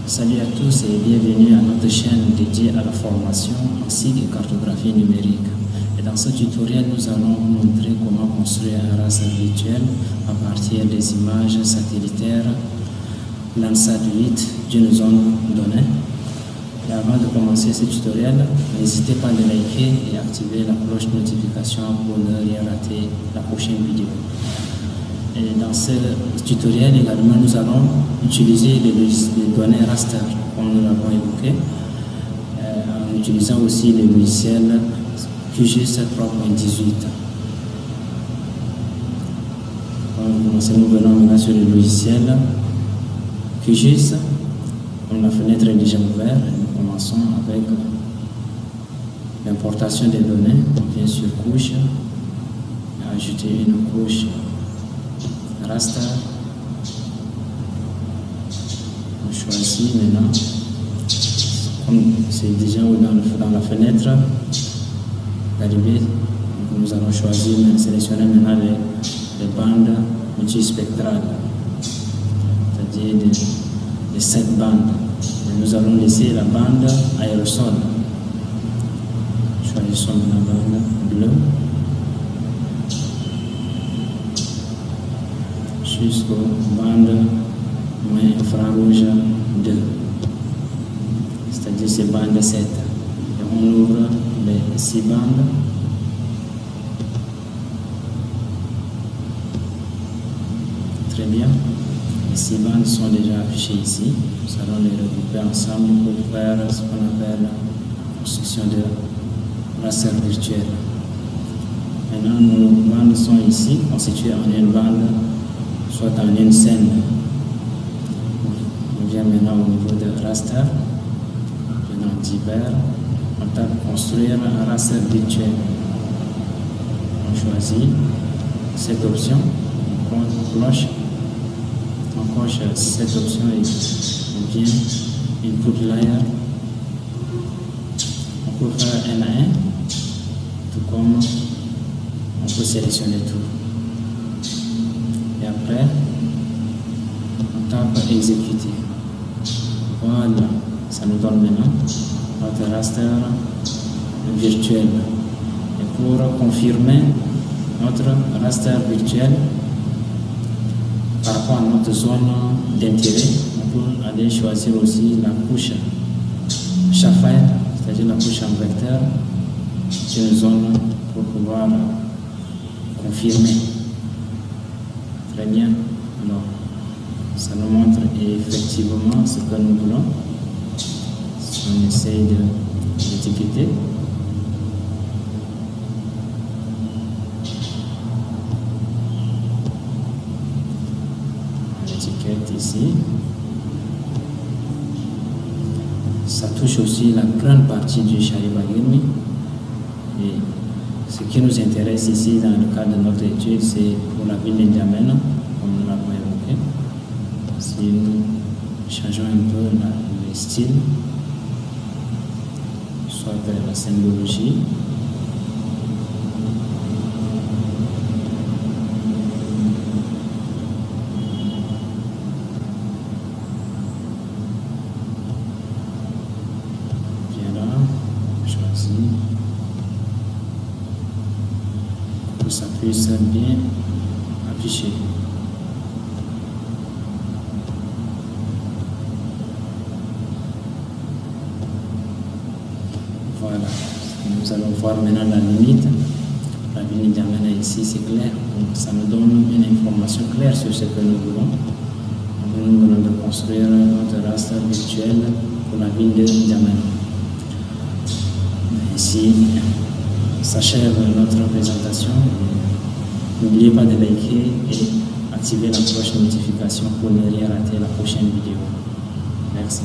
Salut à tous et bienvenue à notre chaîne dédiée à la formation ainsi que cartographie numérique. Et dans ce tutoriel, nous allons vous montrer comment construire un raster virtuel à partir des images satellitaires Landsat 8 d'une zone donnée. Et avant de commencer ce tutoriel, n'hésitez pas à liker et activer la cloche de notification pour ne rien rater la prochaine vidéo. Et dans ce tutoriel également, nous allons utiliser les données raster, comme nous l'avons évoqué, en utilisant aussi les logiciels QGIS 3.18. Nous venons maintenant sur le logiciel QGIS. Comme la fenêtre est déjà ouverte, nous commençons avec l'importation des données. On vient sur couche, ajouter une couche raster. On choisit maintenant, comme c'est déjà dans la fenêtre d'arrivée, nous allons choisir, sélectionner maintenant les bandes multispectrales, c'est-à-dire les 7 bandes. Et nous allons laisser la bande aérosol. Choisissons la bande bleue jusqu'aux bandes moins infrarouge 2, c'est-à-dire ces bandes 7. Et on ouvre les 6 bandes. Très bien. Les 6 bandes sont déjà affichées ici. Nous allons les regrouper ensemble pour faire ce qu'on appelle la construction de raster virtuel. Maintenant, nos bandes sont ici, constituées en une bande, soit en une scène. On vient maintenant au niveau de raster, dans divers, on tape construire un raster virtuel. On choisit cette option, on coche cette option et on vient input layer. On peut faire un à un, tout comme on peut sélectionner tout. Et après, on tape exécuter. Voilà, ça nous donne maintenant notre raster virtuel. Et pour confirmer notre raster virtuel par rapport à notre zone d'intérêt, on peut aller choisir aussi la couche Shafire, c'est-à-dire la couche en vecteur, une zone pour pouvoir confirmer. Très bien. Alors, ça nous montre effectivement ce que nous voulons. Si on essaye d'étiqueter, on étiquette ici. Ça touche aussi la grande partie du Sharibaguirmi. Et ce qui nous intéresse ici dans le cadre de notre étude, c'est pour la ville d'Indiamène, comme nous l'avons évoqué. Si nous changeons un peu le style, soit la symbologie, viens là, choisis, pour que ça puisse bien afficher. Voilà, nous allons voir maintenant la limite. La limite d'Amena ici, c'est clair. Donc, ça nous donne une information claire sur ce que nous voulons. Nous venons de construire notre raster virtuel pour la ville d'Amena. Ici, s'achève notre présentation. N'oubliez pas de liker et activer la cloche de notification pour ne rien rater la prochaine vidéo. Merci.